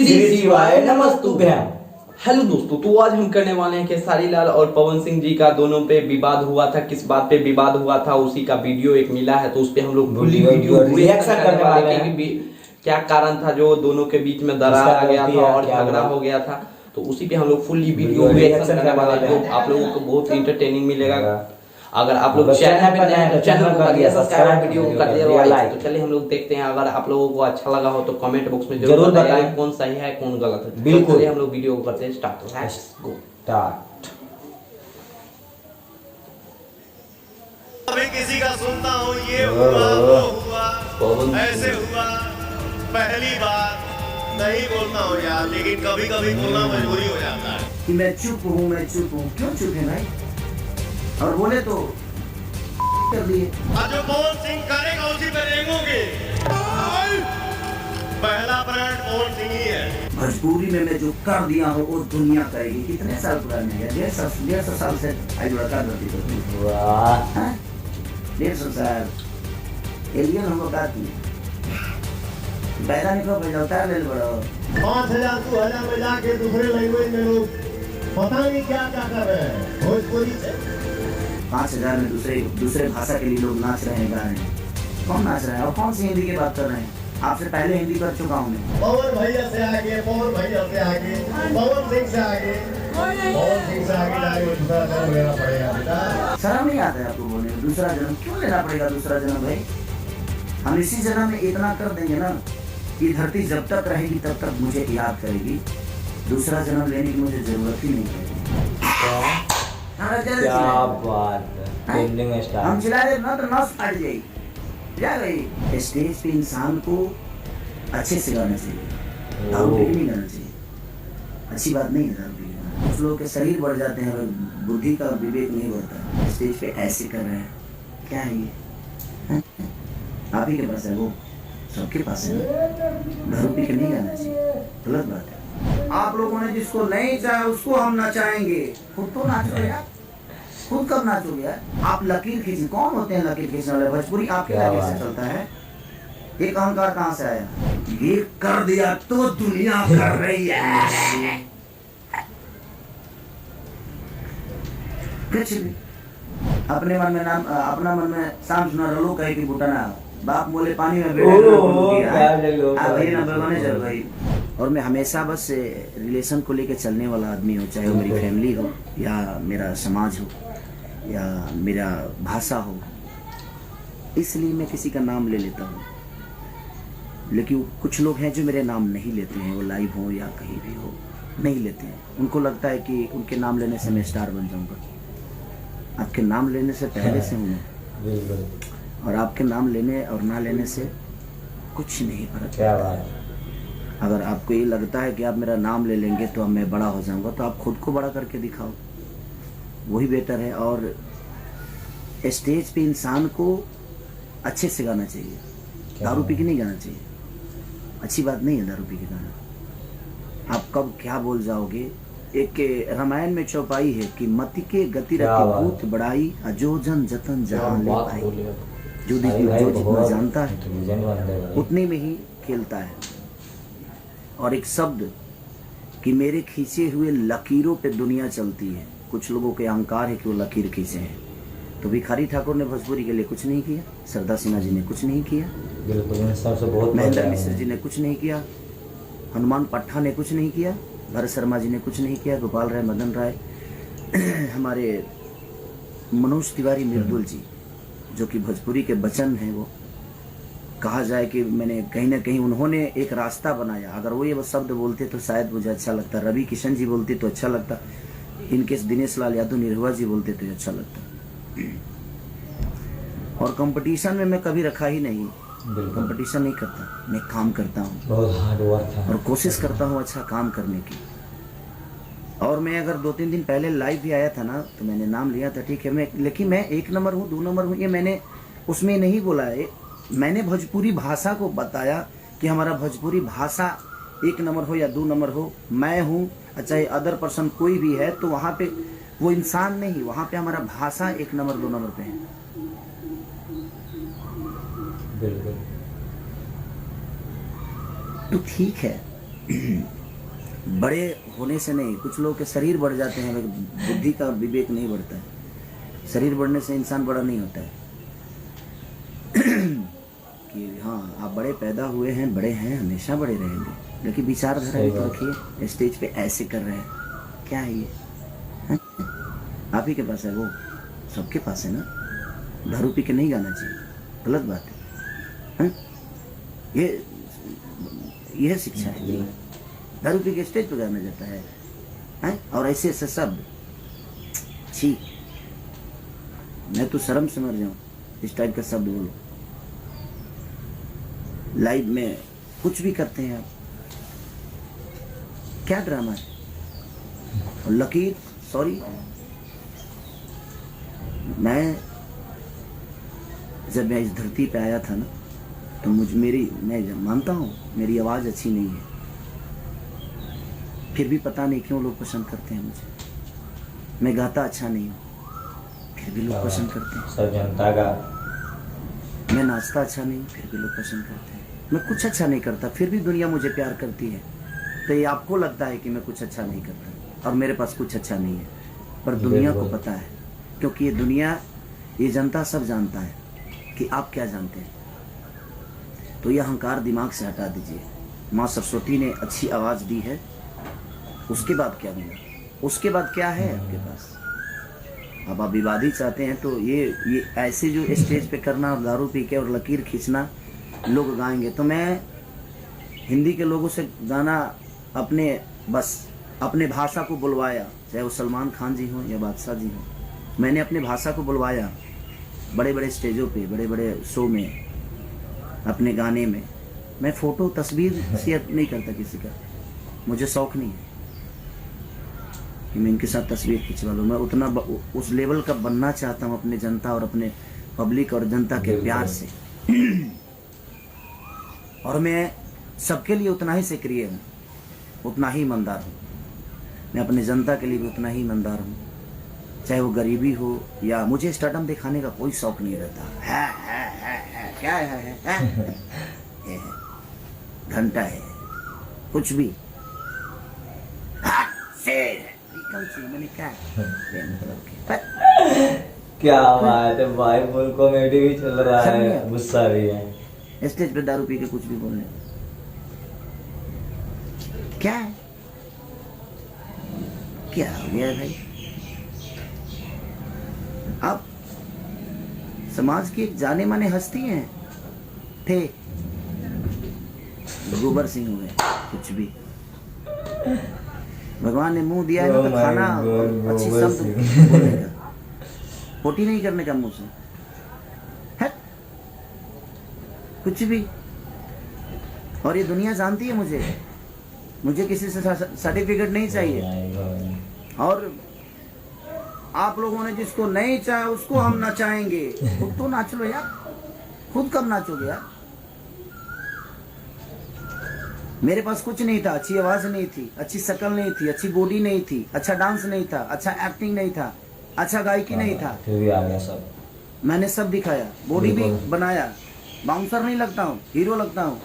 श्री शिवाय नमस्तुभ्यम। हेलो दोस्तों, तो आज हम करने वाले हैं खेसारी लाल और पवन सिंह जी का दोनों पे विवाद हुआ था। किस बात पे विवाद हुआ था उसी का वीडियो एक मिला है, तो उस पे हम लोग फुली वीडियो रिएक्शन करने वाले हैं कि क्या कारण था जो दोनों के बीच में दरार आ गया था और झगड़ा हो गया था। तो उसी पे हम लोग फुल्ली वीडियो रिएक्शन करने वाले हैं, जो आप लोगों को बहुत इंटरटेनिंग मिलेगा। अगर आप लोग चैनल पे नए हैं तो चैनल को कर दिया सब्सक्राइब, वीडियो को कर दिया लाइक। तो चलिए हम लोग देखते हैं। अगर आप लोगों को अच्छा लगा हो तो कमेंट बॉक्स में जरूर बताइए कौन सही है कौन गलत है। बिल्कुल। चलिए हम लोग वीडियो को करते हैं स्टार्ट। Let's go start. अभी किसी का सुनता हूँ ये हुआ वो हुआ ऐसे हुआ, पहली बार नहीं बोलता हूँ यार, लेकिन कभी कभी बोलना मजबूरी हो जाता है कि मैं चुप हूँ। क्यों चुप है भाई? और बोले तो कर दिए। और जो पवन सिंह करेगा उसी पे रेंगोगे। पहला ब्रांड पवन सिंह ही है। भोजपुरी में मैं जो कर दिया हूँ वो दुनिया करेगी। कितने साल पुराने हैं? 150 साल से आई लड़का करती थी। वाह, 150 साल एलियन हम लोग आती पैदा नहीं को बजाता ले बड़ो 5000 2000 में जाके दूसरे लैंग्वेज में लोग पता नहीं क्या क्या कर रहे हैं भोजपुरी से। 5000 में दूसरे भाषा के लिए लोग नाच रहे हैं, गा रहे हैं। कौन नाच रहा है और कौन सी हिंदी की बात कर रहे हैं? आपसे पहले हिंदी कर चुका हूँ मैं। पवन भैया से आगे, पवन भैया से आगे, पवन सिंह से आगे, पवन सिंह से आगे जाके दूसरा जन्म लेना पड़ेगा बेटा। शर्म नहीं आता है आपको बोलने में? दूसरा जन्म क्यों लेना पड़ेगा? दूसरा जन्म भाई, हम इसी जन्म में इतना कर देंगे ना कि धरती जब तक रहेगी तब तक मुझे याद करेगी। दूसरा जन्म लेने की मुझे जरूरत ही नहीं पड़ेगी। क्या बात है। ट्रेंडिंग हम स्टार। चिल्ला रहे ना तो नस फट जाएगी। क्या गई? स्टेज पे इंसान को अच्छे से गाना चाहिए, दारू पी के नहीं गाना चाहिए। अच्छी बात नहीं है दारू पी के गाना। कुछ लोगों के शरीर बढ़ जाते हैं, बुद्धि का विवेक नहीं बढ़ता। स्टेज पे ऐसे कर रहे हैं, क्या है ये? आप ही के पास है, वो सबके पास है। दारू पी के नहीं गाना चाहिए, गलत बात है। आप लोगों ने जिसको नहीं चाहा उसको हम नचाएंगे। खुद तो नाचो यार, खुद कब नाचोगे यार? आप लकीर खींचे। कौन होते हैं लकीर खींचने वाले? भोजपुरी आपके लकीर से चलता है। एक अहंकार कहाँ से आया? ये कर दिया तो दुनिया कर रही है। कुछ भी अपने मन में नाम, अपना मन में शाम सुना रलो कहे कि बुटाना बाप बोले पानी में भाई। और मैं हमेशा बस रिलेशन को लेकर चलने वाला आदमी हूँ, चाहे वो मेरी फैमिली हो या मेरा समाज हो या मेरा भाषा हो। इसलिए मैं किसी का नाम ले लेता हूँ। लेकिन कुछ लोग हैं जो मेरे नाम नहीं लेते हैं, वो लाइव हो या कहीं भी हो नहीं लेते हैं। उनको लगता है कि उनके नाम लेने से मैं स्टार बन जाऊँगा। आपके नाम लेने से पहले से हूँ मैं, और आपके नाम लेने और ना लेने से कुछ नहीं फर्क। क्या बात है। अगर आपको ये लगता है कि आप मेरा नाम ले लेंगे तो अब मैं बड़ा हो जाऊंगा, तो आप खुद को बड़ा करके दिखाओ, वही बेटर है। और स्टेज पे इंसान को अच्छे से गाना चाहिए, दारू पी के नहीं गाना चाहिए। अच्छी बात नहीं है दारू पी के गाना। आप कब क्या बोल जाओगे? एक रामायण में चौपाई है कि मति के गति रखी भूत बढ़ाई, अजो जन जतन जहां ले पाई। जो जितना जानता है उतने में ही खेलता है। और एक शब्द कि मेरे खींचे हुए लकीरों पे दुनिया चलती है। कुछ लोगों के अहंकार है कि वो लकीर खींचे हैं। तो भिखारी ठाकुर ने भोजपुरी के लिए कुछ नहीं किया, सरदा सिन्हा जी ने कुछ नहीं किया, बिल्कुल सबसे बहुत महेंद्र मिश्र जी ने कुछ नहीं किया, हनुमान पट्टा ने कुछ नहीं किया, भरत शर्मा जी ने कुछ नहीं किया, गोपाल राय, मदन राय, हमारे मनोज तिवारी मृदुल जी जो कि भोजपुरी के बचन हैं, वो कहा जाए कि मैंने कहीं ना कहीं उन्होंने एक रास्ता बनाया। अगर वो ये शब्द बोलते तो शायद मुझे अच्छा लगता, रवि किशन जी बोलते तो अच्छा लगता, इनके दिनेश लाल यादव निरहुआ जी बोलते तो अच्छा लगता। और कंपटीशन में मैं कभी रखा ही नहीं, कंपटीशन नहीं करता, मैं काम करता हूँ, बहुत हार्ड वर्क है और कोशिश करता हूँ अच्छा काम करने की। और मैं अगर 2-3 दिन पहले लाइव भी आया था ना तो मैंने नाम लिया था, ठीक है, लेकिन मैं 1 नंबर हूँ 2 नंबर हूँ ये मैंने उसमें नहीं बोला है। मैंने भोजपुरी भाषा को बताया कि हमारा भोजपुरी भाषा 1 नंबर हो या 2 नंबर हो, मैं हूँ चाहे अदर पर्सन कोई भी है, तो वहाँ पे वो इंसान नहीं, वहाँ पे हमारा भाषा 1 नंबर 2 नंबर पे है। बिल्कुल। तो ठीक है, बड़े होने से नहीं, कुछ लोग के शरीर बढ़ जाते हैं, बुद्धि का विवेक नहीं बढ़ता है। शरीर बढ़ने से इंसान बड़ा नहीं होता है। कि हाँ आप बड़े पैदा हुए हैं, बड़े हैं, हमेशा बड़े रहेंगे, लेकिन विचारधारा भी तो रखिए। स्टेज पे ऐसे कर रहे हैं, क्या है ये? है? आप ही के पास है वो, सबके पास है ना। दारू पी के नहीं गाना चाहिए, गलत बात है। ये शिक्षा है। दारू पी के स्टेज पे गाना जाता है, और ऐसे ऐसे शब्द, छी, मैं तो शर्म से मर जाऊं इस टाइप का शब्द बोलो। लाइव में कुछ भी करते हैं आप, क्या ड्रामा है? और लकीर, सॉरी, मैं जब मैं इस धरती पे आया था ना, तो मैं मानता हूँ मेरी आवाज़ अच्छी नहीं है, फिर भी पता नहीं क्यों लोग पसंद करते हैं मुझे। मैं गाता अच्छा नहीं हूँ, फिर भी लोग पसंद करते हैं। सब जनता का। मैं नाचता अच्छा नहीं, फिर भी लोग पसंद करते हैं। मैं कुछ अच्छा नहीं करता, फिर भी दुनिया मुझे प्यार करती है। तो ये आपको लगता है कि मैं कुछ अच्छा नहीं करता और मेरे पास कुछ अच्छा नहीं है, पर दुनिया को पता है, क्योंकि ये दुनिया, ये जनता सब जानता है कि आप क्या जानते हैं। तो ये अहंकार दिमाग से हटा दीजिए। माँ सरस्वती ने अच्छी आवाज़ दी है, उसके बाद क्या मिला? उसके बाद क्या है आपके पास? अब आप विवादी चाहते हैं तो ये ऐसे जो स्टेज पे करना और दारू पी के और लकीर खींचना, लोग गाएंगे तो मैं हिंदी के लोगों से गाना अपने भाषा को बुलवाया, चाहे वो सलमान खान जी हों या बादशाह जी हों। मैंने अपने भाषा को बुलवाया बड़े बड़े स्टेजों पे, बड़े बड़े शो में, अपने गाने में। मैं फ़ोटो तस्वीर शेयर नहीं करता किसी का, मुझे शौक़ नहीं है कि मैं इनके साथ तस्वीर खिंचवा लूँ। मैं उतना उस लेवल का बनना चाहता हूँ अपने जनता और अपने पब्लिक और जनता के प्यार से। और मैं सबके लिए उतना ही सक्रिय हूँ, उतना ही ईमानदार हूँ। मैं अपने जनता के लिए भी उतना ही ईमानदार हूँ, चाहे वो गरीबी हो या मुझे स्टार्टअप दिखाने का कोई शौक़ नहीं रहता। है क्या है घंटा है, कुछ भी शेर मैंने क्या बात है भाई, फुल कॉमेडी भी चल रहा है, गुस्सा भी है। स्टेज पे दारू पी के कुछ भी बोलने, क्या है? क्या हो गया भाई? आप समाज की एक जाने माने हस्ती हैं, थे, गोबर सिंह हुए, कुछ भी। भगवान ने मुंह दिया है तो खाना अच्छी शब्द बोलने का, पोटी नहीं करने का मुंह से, है कुछ भी। और ये दुनिया जानती है मुझे किसी से सर्टिफिकेट नहीं चाहिए। और आप लोगों ने जिसको नहीं चाहा उसको हम नचाएंगे। खुद तो नाच लो यार, खुद कब नाचोगे यार? मेरे पास कुछ नहीं था, अच्छी आवाज नहीं थी, अच्छी शक्ल नहीं थी, अच्छी बॉडी नहीं थी, अच्छा डांस नहीं था, अच्छा एक्टिंग नहीं था, अच्छा गायकी नहीं था, फिर भी आ गया सब। मैंने सब दिखाया, बॉडी भी बनाया, बाउंसर नहीं लगता हूँ, हीरो लगता हूँ।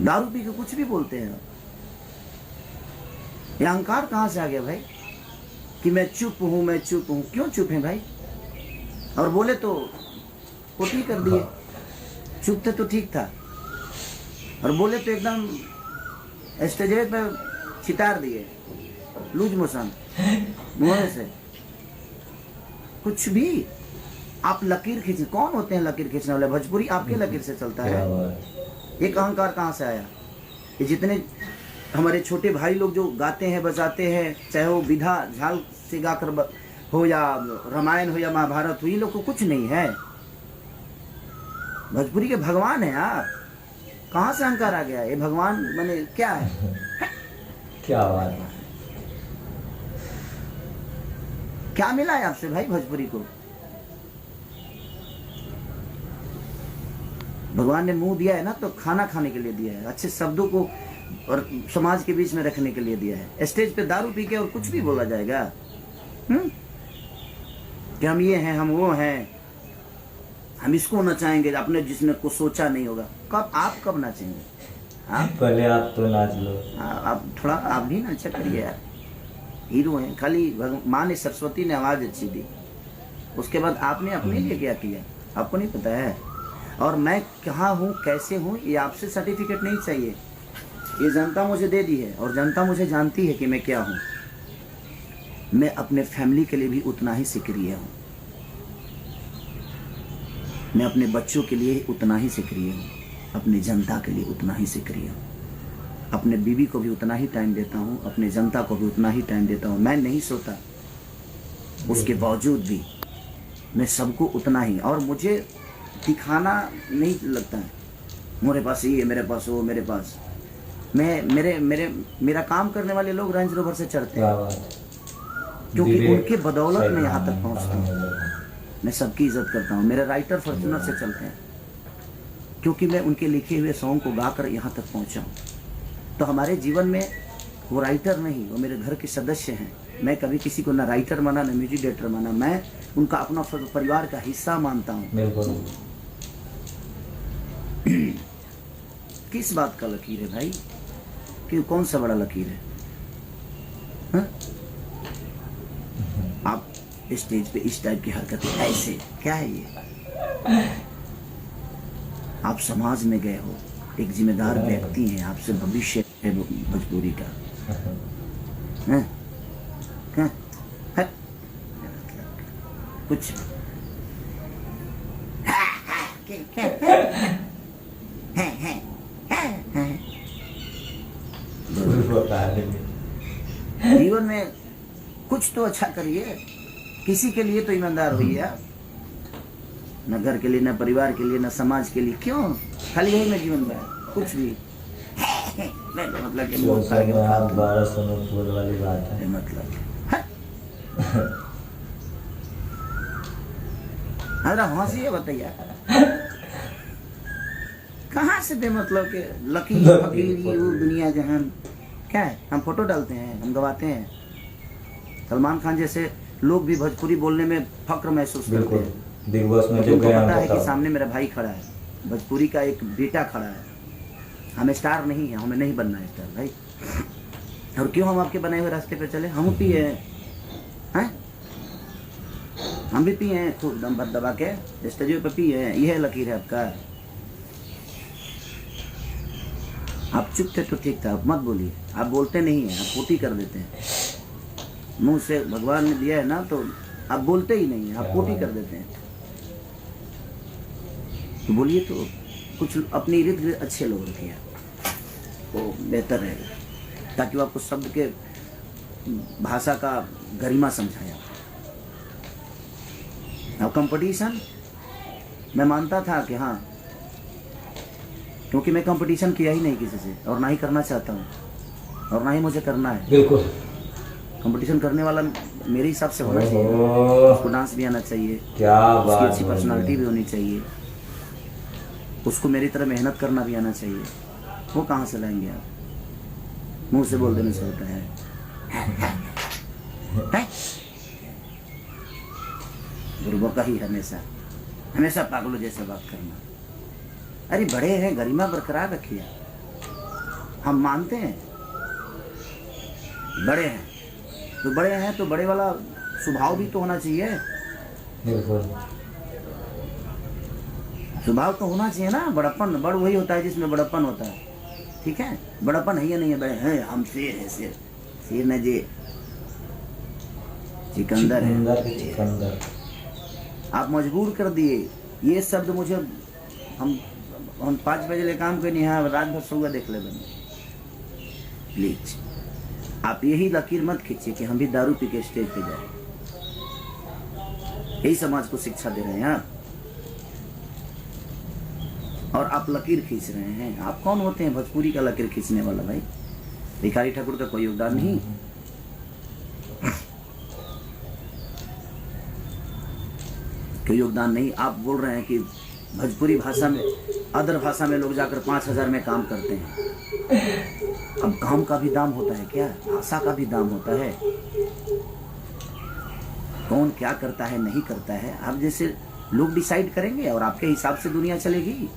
दारू पी के कुछ भी बोलते हैं। ये अहंकार कहाँ से आ गया भाई कि मैं चुप हूँ, मैं चुप हूँ? क्यों चुप है भाई? और बोले तो पोटी कर दिए, चुप थे तो ठीक था, और बोले तो एकदम स्टेज पे छितार दिए, लूज मोशन मुंह से। कुछ भी आप लकीर खींच, कौन होते हैं लकीर खींचने वाले? भोजपुरी आपके लकीर से चलता है। एक अहंकार कहाँ से आया? ये जितने हमारे छोटे भाई लोग जो गाते हैं बजाते हैं, चाहे वो विधा झाल से गाकर हो या रामायण हो या महाभारत हो, ये लोग को कुछ नहीं है। भोजपुरी के भगवान है आप, कहाँ से अहंकार आ गया? ये भगवान माने क्या है? क्या बात है, क्या मिला है आपसे भाई भोजपुरी को? भगवान ने मुंह दिया है ना तो खाना खाने के लिए दिया है, अच्छे शब्दों को और समाज के बीच में रखने के लिए दिया है। स्टेज पे दारू पी के और कुछ भी बोला जाएगा कि हम ये हैं, हम वो हैं, हम इसको नचाएंगे, आपने जिसने को सोचा नहीं होगा। कब आप कब नाचेंगे? आप पहले आप तो नाच लो। आप थोड़ा आप भी नाचा करिए यार, हीरो हैं। खाली माँ ने, सरस्वती ने आवाज़ अच्छी दी, उसके बाद आपने अपने लिए क्या किया आपको नहीं पता है। और मैं कहाँ हूँ, कैसे हूँ, ये आपसे सर्टिफिकेट नहीं चाहिए, ये जनता मुझे दे दी है और जनता मुझे जानती है कि मैं क्या हूँ। मैं अपने फैमिली के लिए भी उतना ही सक्रिय हूँ, मैं अपने बच्चों के लिए उतना ही सक्रिय हूँ, अपनी जनता के लिए उतना ही सक्रिय हूँ, अपने बीवी को भी उतना ही टाइम देता हूँ, अपने जनता को भी उतना ही टाइम देता हूँ। मैं नहीं सोता, उसके बावजूद भी मैं सबको उतना ही, और मुझे दिखाना नहीं लगता है मेरे पास ये, मेरे पास वो, मेरे पास मेरा काम करने वाले लोग रेंज रोवर से चढ़ते हैं क्योंकि उनके बदौलत मैं यहाँ तक पहुँचता हूँ। मैं सबकी इज्जत करता हूँ। मेरे राइटर फॉर्च्यूनर से चलते हैं क्योंकि मैं उनके लिखे हुए सॉन्ग को गाकर यहाँ तक पहुँचा हूँ। तो हमारे जीवन में वो राइटर नहीं, वो मेरे घर के सदस्य हैं। मैं कभी किसी को ना राइटर माना ना म्यूजिक डायरेक्टर माना, मैं उनका अपना परिवार का हिस्सा मानता हूँ। किस बात का लकीर है भाई, कि कौन सा बड़ा लकीर है? हा? आप स्टेज पे इस टाइप की हरकतें ऐसे क्या है ये? आप समाज में गए हो, एक जिम्मेदार व्यक्ति हैं, आपसे भविष्य है भोजपुरी का। हैं? हैं? हैं? कुछ जीवन में कुछ तो अच्छा करिए, किसी के लिए तो ईमानदार होइए आप, न घर के लिए, न परिवार के लिए, न समाज के लिए। क्यों खाली यही ना जीवन में कुछ भी मतलब कि फूल वाली बात है, मतलब अरे हंसी है बताइए, कहाँ से दे मतलब के लकीर फकीर ये वो दुनिया जहान क्या है? हम फोटो डालते हैं, हम गवाते हैं। सलमान खान जैसे लोग भी भोजपुरी बोलने में फक्र महसूस करते हैं। बिग बॉस में जो पता है कि सामने मेरा भाई खड़ा है, भोजपुरी का एक बेटा खड़ा है। हमें स्टार नहीं है, हमें नहीं बनना है स्टार भाई। और क्यों हम आपके बनाए हुए रास्ते पे चले? हम पिए हैं, हम भी पिए हैं खूब दम भर दबा के स्टेज पे पिए हैं। यह लकीर है आपका। आप चुप थे तो ठीक था, आप मत बोलिए। आप बोलते नहीं हैं, आप पोती कर देते हैं। मुंह से भगवान ने दिया है ना, तो आप बोलते ही नहीं हैं, आप पोती कर देते हैं। तो बोलिए, तो कुछ अपने इर्द गिर्द अच्छे लोग रखिए, वो बेहतर रहेगा, ताकि वो आपको शब्द के भाषा का गरिमा समझाया। अब कंपटीशन मैं मानता था कि हाँ, क्योंकि मैं कंपटीशन किया ही नहीं किसी से, और ना ही करना चाहता हूँ, और ना ही मुझे करना है। बिल्कुल कंपटीशन करने वाला मेरे हिसाब से होना चाहिए, उसको डांस भी आना चाहिए, क्या उसकी अच्छी पर्सनालिटी भी होनी चाहिए, उसको मेरी तरह मेहनत करना भी आना चाहिए। वो कहाँ से लाएंगे आप? मुंह से बोल देने से होता है? गुरुबा का ही हमेशा पागलों जैसा बात करना। अरे बड़े हैं, गरिमा बरकरार रखिए। हम मानते हैं बड़े हैं, तो बड़े हैं तो बड़े वाला स्वभाव भी तो होना चाहिए। स्वभाव तो होना चाहिए ना। बड़प्पन, बड़ वही होता है जिसमें बड़प्पन होता है, ठीक है? बड़प्पन है या नहीं है? बड़े हैं, हम शेर है, शेर न जे सिकंदर है। आप मजबूर कर दिए ये शब्द मुझे। हम 5 बजे ले काम करनी है, रात भर सोगा देख ले बने। प्लीज आप यही लकीर मत खींचिए कि हम भी दारू पी के स्टेज पे जाए। यही समाज को शिक्षा दे रहे हैं आप, और आप लकीर खींच रहे हैं। आप कौन होते हैं भोजपुरी का लकीर खींचने वाला भाई? भिखारी ठाकुर का कोई योगदान नहीं, कोई योगदान नहीं। आप बोल रहे हैं कि भोजपुरी भाषा में, अदर भाषा में लोग जाकर 5,000 में काम करते हैं। अब काम का भी दाम होता है क्या? भाषा का भी दाम होता है। कौन क्या करता है नहीं करता है। आप जैसे लोग डिसाइड करेंगे और आपके हिसाब से दुनिया चलेगी।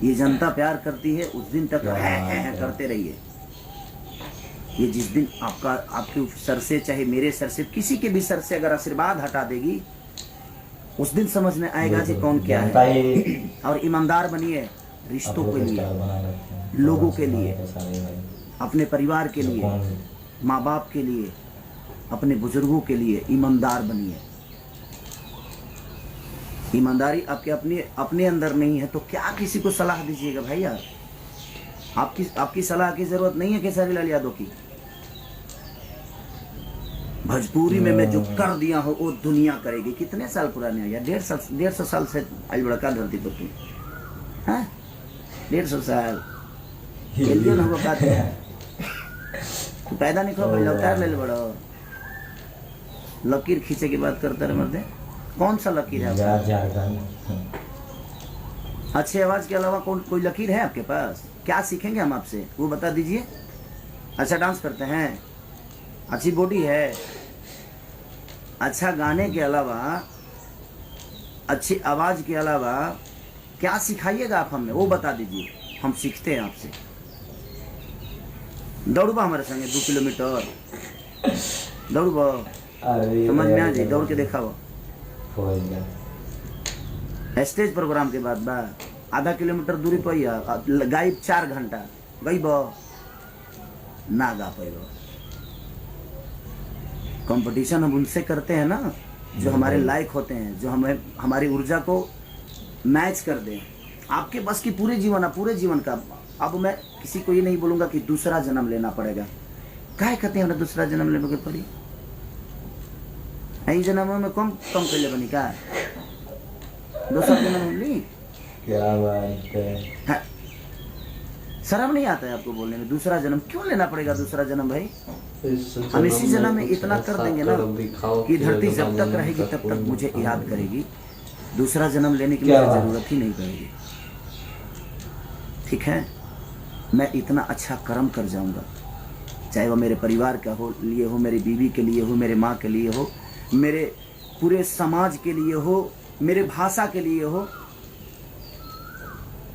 ये जनता प्यार करती है, उस दिन तक है करते रहिए। ये जिस दिन आपके सर से, चाहे मेरे सर से, किसी के भी सर से अगर आशीर्वाद हटा देगी, उस दिन समझ में आएगा कि कौन क्या है। और ईमानदार बनिए रिश्तों के लिए, लोगों के लिए, अपने परिवार के लिए, माँ बाप के लिए, अपने बुजुर्गों के लिए ईमानदार बनिए। ईमानदारी आपके अपने अंदर नहीं है तो क्या किसी को सलाह दीजिएगा भाई यार। आपकी सलाह की जरूरत नहीं है केसरी लाल यादव की। भोजपुरी में मैं जो कर दिया हूँ वो दुनिया करेगी। कितने साल पुराने हो यार? 150 साल से आज बड़ा का धरती पर तुम, हाँ 150 साल एलियन हो का तू पैदा नहीं खो लौटार ले बड़ा लकीर खींचे की बात करते रहे मर्दे। कौन सा लकीर है? अच्छी आवाज के अलावा कोई लकीर है आपके पास? क्या सीखेंगे हम आपसे, वो बता दीजिए। अच्छा डांस करते हैं, अच्छी बॉडी है, अच्छा गाने के अलावा, अच्छी आवाज के अलावा क्या सिखाइएगा आप हमें, वो बता दीजिए, हम सीखते हैं आपसे। दौड़बा हमारे संगे 2 किलोमीटर दौड़बा, समझ में आ जाए, दौड़ के देखा वो स्टेज प्रोग्राम के बाद बा आधा किलोमीटर दूरी पर गायब 4 घंटा गई ना गा पाई। कंपटीशन हम उनसे करते हैं ना जो हमारे लायक होते हैं, जो हमें हमारी ऊर्जा को मैच कर दें। आपके बस की पूरे जीवन का। अब मैं किसी को ये नहीं बोलूंगा कि दूसरा जन्म लेना पड़ेगा। काहे कहते हैं दूसरा जन्म लेने के पड़ी? यही जन्म में कम पहले बनी का दूसरा जन्म ली क्या बात है। शर्म नहीं आता है आपको बोलने में? दूसरा जन्म क्यों लेना पड़ेगा? दूसरा जन्म भाई हम इसी जन्म में इतना कर देंगे ना कि धरती जब तक रहेगी तब तक मुझे याद करेगी। दूसरा जन्म लेने की मुझे जरूरत ही नहीं पड़ेगी। ठीक है, मैं इतना अच्छा कर्म कर जाऊंगा, चाहे वो मेरे परिवार का हो लिए हो, मेरी बीवी के लिए हो, मेरे माँ के लिए हो, मेरे पूरे समाज के लिए हो, मेरे भाषा के लिए हो।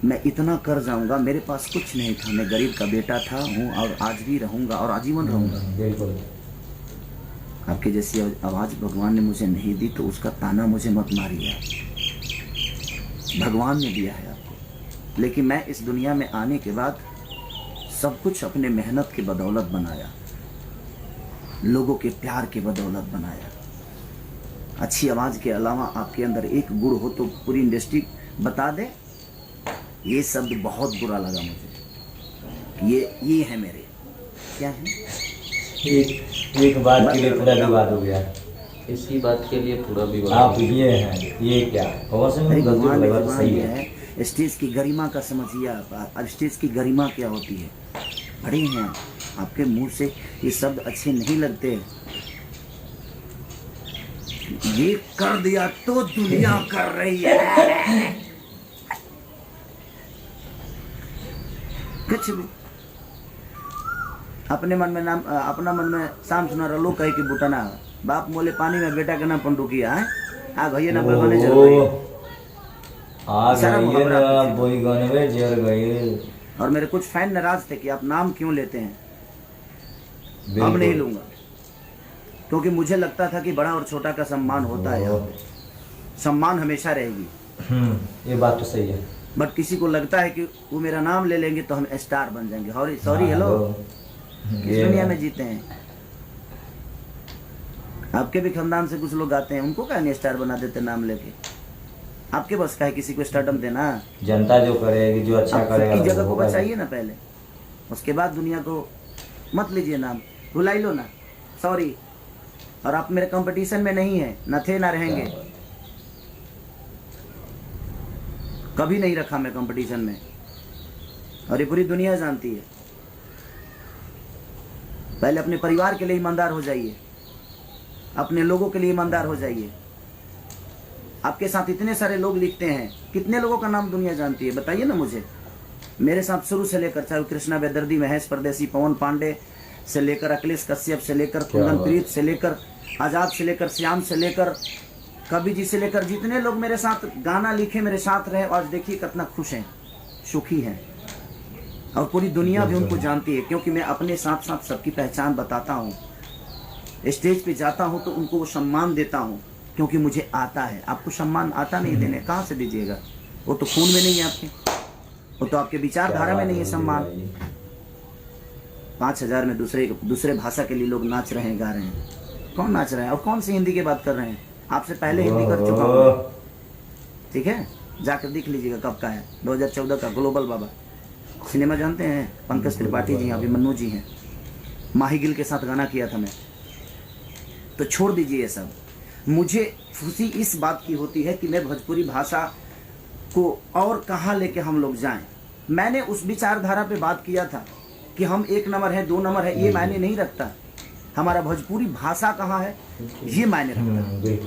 मैं इतना कर जाऊंगा। मेरे पास कुछ नहीं था, मैं गरीब का बेटा था, हूँ और आज भी रहूंगा और आजीवन रहूंगा। बिल्कुल। आपकी जैसी आवाज भगवान ने मुझे नहीं दी तो उसका ताना मुझे मत मारिए। भगवान ने दिया है आपको, लेकिन मैं इस दुनिया में आने के बाद सब कुछ अपने मेहनत की बदौलत बनाया, लोगों के प्यार की बदौलत बनाया। अच्छी आवाज के अलावा आपके अंदर एक गुण हो तो पूरी इंडस्ट्री बता दे। ये शब्द बहुत बुरा लगा मुझे। ये है मेरे क्या है? एक बात के लिए पूरा विवाद हो गया। इसी बात के लिए पूरा विवाद। आप ये हैं, ये क्या और से में गलती बात सही है। स्टेज की गरिमा का समझिए आप। स्टेज की गरिमा क्या होती है? बड़े हैं आपके मुंह से ये शब्द अच्छे नहीं लगते। ये कर दिया तो दुनिया कर रही है। कुछ भी अपने मन में नाम, अपना मन में शाम सुना रलो कहे कि बुटना बाप मोले पानी में बेटा के नाम पंडुकिया है। आ भैया ना बने और मेरे कुछ फैन नाराज थे कि आप नाम क्यों लेते हैं। अब नहीं लूंगा, क्योंकि मुझे लगता था कि बड़ा और छोटा का सम्मान होता है, सम्मान हमेशा रहेगी। ये बात तो सही है। बट किसी को लगता है कि वो मेरा नाम ले लेंगे तो हम स्टार बन जाएंगे। सॉरी हेलो, किस दुनिया में जीते हैं? आपके भी खानदान से कुछ लोग आते हैं, उनको क्या नहीं स्टार बना देते नाम लेके? आपके बस का है किसी को स्टारडम देना? जनता जो करेगी, जो अच्छा करेगा, की जगह को बचाइए ना पहले, उसके बाद दुनिया को मत लीजिए नाम, भुलाई लो ना। सॉरी, और आप मेरे कंपटीशन में नहीं है, न थे ना रहेंगे, कभी नहीं रखा मैं कंपटीशन में, और ये पूरी दुनिया जानती है। पहले अपने परिवार के लिए ईमानदार हो जाइए, अपने लोगों के लिए ईमानदार हो जाइए। आपके साथ इतने सारे लोग लिखते हैं, कितने लोगों का नाम दुनिया जानती है बताइए ना मुझे। मेरे साथ शुरू से लेकर, चाहे कृष्णा बेदर्दी, महेश परदेसी, पवन पांडे से लेकर, अखिलेश कश्यप से लेकर, कुंदन प्रीत से लेकर, आजाद से लेकर, श्याम से लेकर, कभी जिसे लेकर जितने लोग मेरे साथ गाना लिखे, मेरे साथ रहे, आज देखिए कितना खुश हैं, सुखी हैं, और पूरी दुनिया भी उनको जानती है, क्योंकि मैं अपने साथ साथ सबकी पहचान बताता हूँ। स्टेज पे जाता हूँ तो उनको वो सम्मान देता हूँ, क्योंकि मुझे आता है। आपको सम्मान आता नहीं देने, कहाँ से दीजिएगा? वो तो खून में नहीं है आपके, वो तो आपके विचारधारा में नहीं है सम्मान। 5000 में दूसरे भाषा के लिए लोग नाच रहे हैं, गा रहे हैं। कौन नाच रहा है और कौन सी हिंदी की बात कर रहे हैं? आपसे पहले हिंदी कर चुका हूँ, ठीक है, जाकर देख लीजिएगा कब का है, 2014 का। ग्लोबल बाबा सिनेमा जानते हैं? पंकज त्रिपाठी जी, अभिमन्यु जी हैं, माही गिल के साथ गाना किया था मैं। तो छोड़ दीजिए ये सब। मुझे खुशी इस बात की होती है कि मैं भोजपुरी भाषा को और कहाँ लेके हम लोग जाएं। मैंने उस विचारधारा पे बात किया था कि हम 1 नंबर है, 2 नंबर है, ये मायने नहीं रखता। हमारा भोजपुरी भाषा कहाँ है ये मायने रखता है।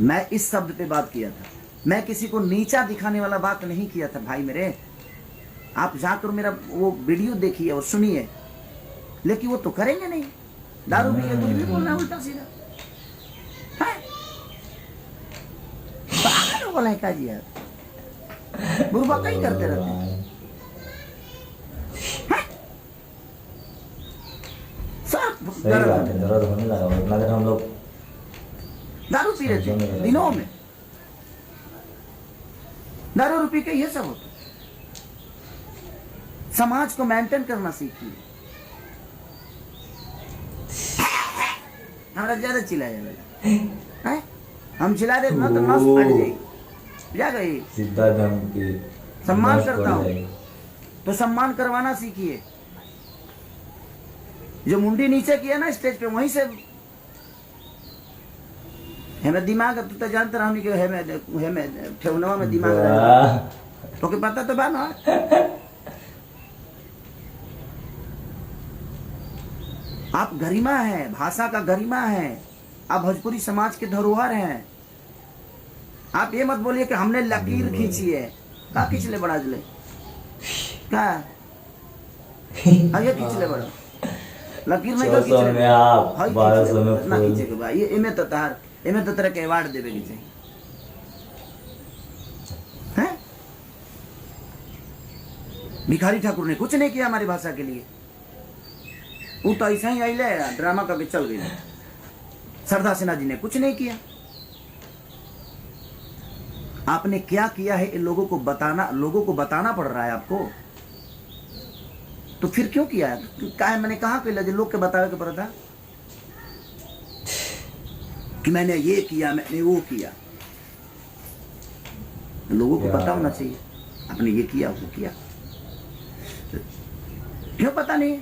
मैं इस शब्द पे बात किया था, मैं किसी को नीचा दिखाने वाला बात नहीं किया था भाई मेरे। आप जाकर मेरा वो वीडियो देखिए और सुनिए, लेकिन वो तो करेंगे नहीं। दारू पी के कुछ भी बोलना है उल्टा सीधा, पागल बोला है का जी यार, बुरबक ही करते रहते हैं। सही बात है, दर्द होने लगा। उतना देर हम लोग दारू पी रहे थे दिनों में, दारू पी के ये सब होता। समाज को मेंटेन करना सीखिए। हमारा ज्यादा चिल्लाया है, हम चिल्ला रहे ना तो नस फट जाएगी, जा गई सीधा दम की। सम्मान करता हूँ तो सम्मान करवाना सीखिए। जो मुंडी नीचे किया ना स्टेज पे, वहीं से हमें दिमाग, तू तो जानते रहो कि हमें ठेवनवा में दिमाग रहा, तो के पता तो बा ना। आप गरिमा है, भाषा का गरिमा है, आप भोजपुरी समाज के धरोहर हैं। आप ये मत बोलिए कि हमने लकीर खींची है। का खींच ले बड़ा जले का ये खींच ले बड़ा लकीर नहीं, 600 में आप 1200 में ना खींचे के भाई। ये इमे तो तरह के अवार्ड देवे के चाहिए हैं। भिखारी ठाकुर ने कुछ नहीं किया हमारी भाषा के लिए, वो तो ऐसा ही आइले ड्रामा करके चल गई। सरदार सिन्हा जी ने कुछ नहीं किया। आपने क्या किया है लोगों को बताना पड़ रहा है आपको, तो फिर क्यों किया है? क्या मैंने कहा कि लोग के बतावे के पड़ा था कि मैंने ये किया, मैंने वो किया। लोगों को पता होना चाहिए आपने ये किया वो किया। क्यों पता नहीं?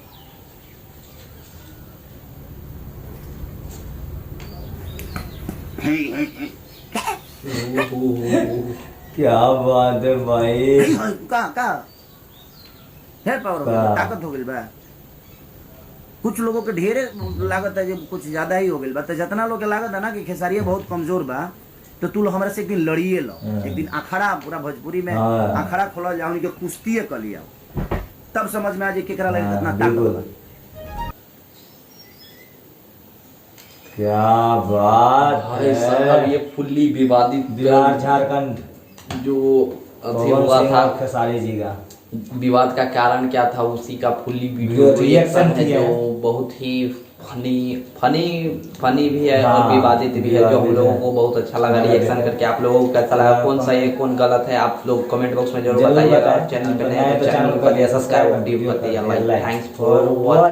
क्या बात है भाई, का पावर ताकत हो गई बा। कुछ लोगों के ढेरे लागत है, जब कुछ ज्यादा ही हो गई बा। तो जितना लोग के लागत है ना कि खेसारिया बहुत कमजोर बा, तो तू लोग हमारे से एक दिन लड़िए लो, एक दिन अखाड़ा पूरा भोजपुरी में अखाड़ा खोला जाओ, उनके कुश्ती कर लिया, तब समझ में आ जाए केकरा लगे कितना ताकत बा। क्या बात भाई साहब, ये फुल्ली विवादित बिहार झारखंड जो हुआ था, खेसारी जी का विवाद का कारण क्या था, उसी का फुल्ली वीडियो रिएक्शन है, जो बहुत ही फनी भी है और विवादित भी है, जो हम लोगों को बहुत अच्छा लगा रिएक्शन करके। आप लोगों को कैसा लगा, कौन सही है कौन गलत है, आप लोग कमेंट बॉक्स में जरूर बताइएगा। चैनल पे नए तो चैनल को सब्सक्राइब कर दिया। Thanks for watching.